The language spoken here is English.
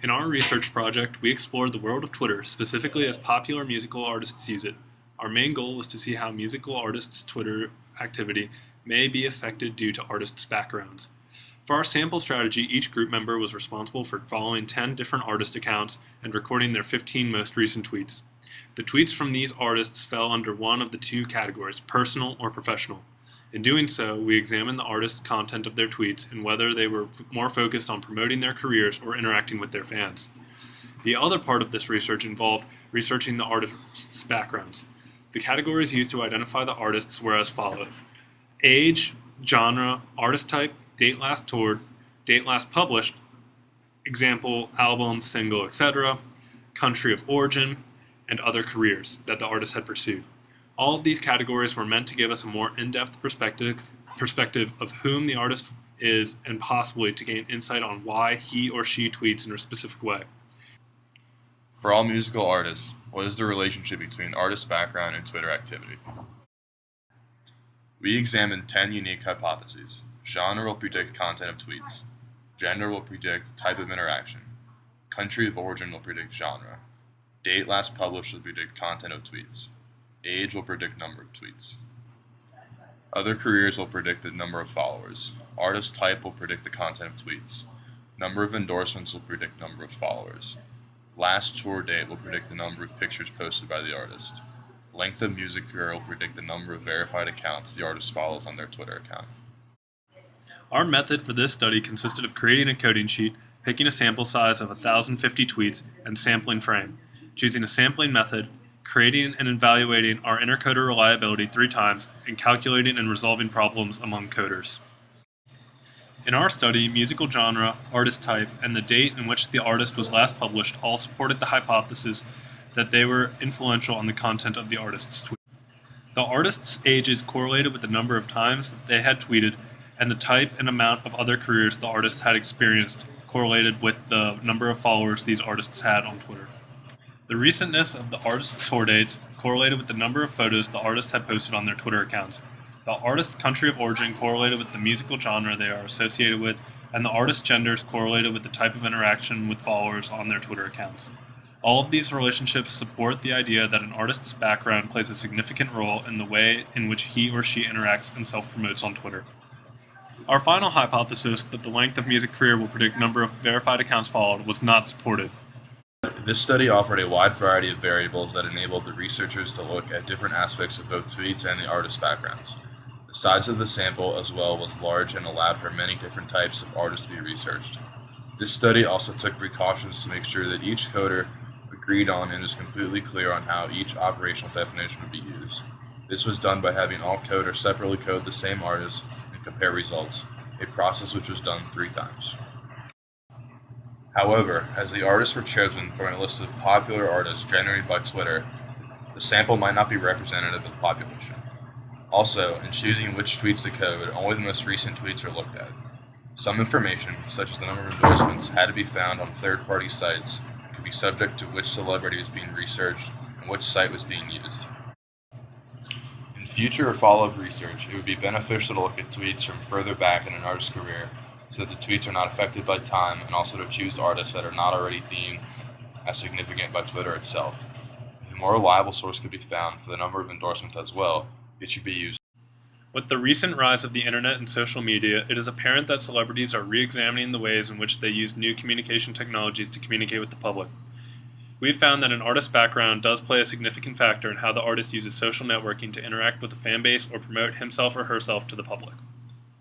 In our research project, we explored the world of Twitter, specifically as popular musical artists use it. Our main goal was to see how musical artists' Twitter activity may be affected due to artists' backgrounds. For our sample strategy, each group member was responsible for following 10 different artist accounts and recording their 15 most recent tweets. The tweets from these artists fell under one of the two categories, personal or professional. In doing so, we examined the artist's content of their tweets and whether they were more focused on promoting their careers or interacting with their fans. The other part of this research involved researching the artists' backgrounds. The categories used to identify the artists were as follows: age, genre, artist type, date last toured, date last published, example, album, single, etc., country of origin, and other careers that the artist had pursued. All of these categories were meant to give us a more in-depth perspective of whom the artist is and possibly to gain insight on why he or she tweets in a specific way. For all musical artists, what is the relationship between artist background and Twitter activity? We examined 10 unique hypotheses. Genre will predict content of tweets. Gender will predict type of interaction. Country of origin will predict genre. Date last published will predict content of tweets. Age will predict number of tweets. Other careers will predict the number of followers. Artist type will predict the content of tweets. Number of endorsements will predict number of followers. Last tour date will predict the number of pictures posted by the artist. Length of music career will predict the number of verified accounts the artist follows on their Twitter account. Our method for this study consisted of creating a coding sheet, picking a sample size of 1,050 tweets, and sampling frame, choosing a sampling method, creating and evaluating our intercoder reliability 3 times, and calculating and resolving problems among coders. In our study, musical genre, artist type, and the date in which the artist was last published all supported the hypothesis that they were influential on the content of the artist's tweet. The artist's ages correlated with the number of times that they had tweeted, and the type and amount of other careers the artist had experienced correlated with the number of followers these artists had on Twitter. The recentness of the artist's tour dates correlated with the number of photos the artists had posted on their Twitter accounts. The artist's country of origin correlated with the musical genre they are associated with, and the artist's genders correlated with the type of interaction with followers on their Twitter accounts. All of these relationships support the idea that an artist's background plays a significant role in the way in which he or she interacts and self-promotes on Twitter. Our final hypothesis that the length of music career will predict number of verified accounts followed was not supported. This study offered a wide variety of variables that enabled the researchers to look at different aspects of both tweets and the artist's backgrounds. The size of the sample as well was large and allowed for many different types of artists to be researched. This study also took precautions to make sure that each coder agreed on and is completely clear on how each operational definition would be used. This was done by having all coders separately code the same artist and compare results, a process which was done 3 times. However, as the artists were chosen from a list of popular artists generated by Twitter, the sample might not be representative of the population. Also, in choosing which tweets to code, only the most recent tweets are looked at. Some information, such as the number of endorsements, had to be found on third-party sites and could be subject to which celebrity was being researched and which site was being used. In future or follow-up research, it would be beneficial to look at tweets from further back in an artist's career so that the tweets are not affected by time, and also to choose artists that are not already deemed as significant by Twitter itself. If a more reliable source could be found for the number of endorsements as well, it should be used. With the recent rise of the internet and social media, it is apparent that celebrities are re-examining the ways in which they use new communication technologies to communicate with the public. We have found that an artist's background does play a significant factor in how the artist uses social networking to interact with the fan base or promote himself or herself to the public.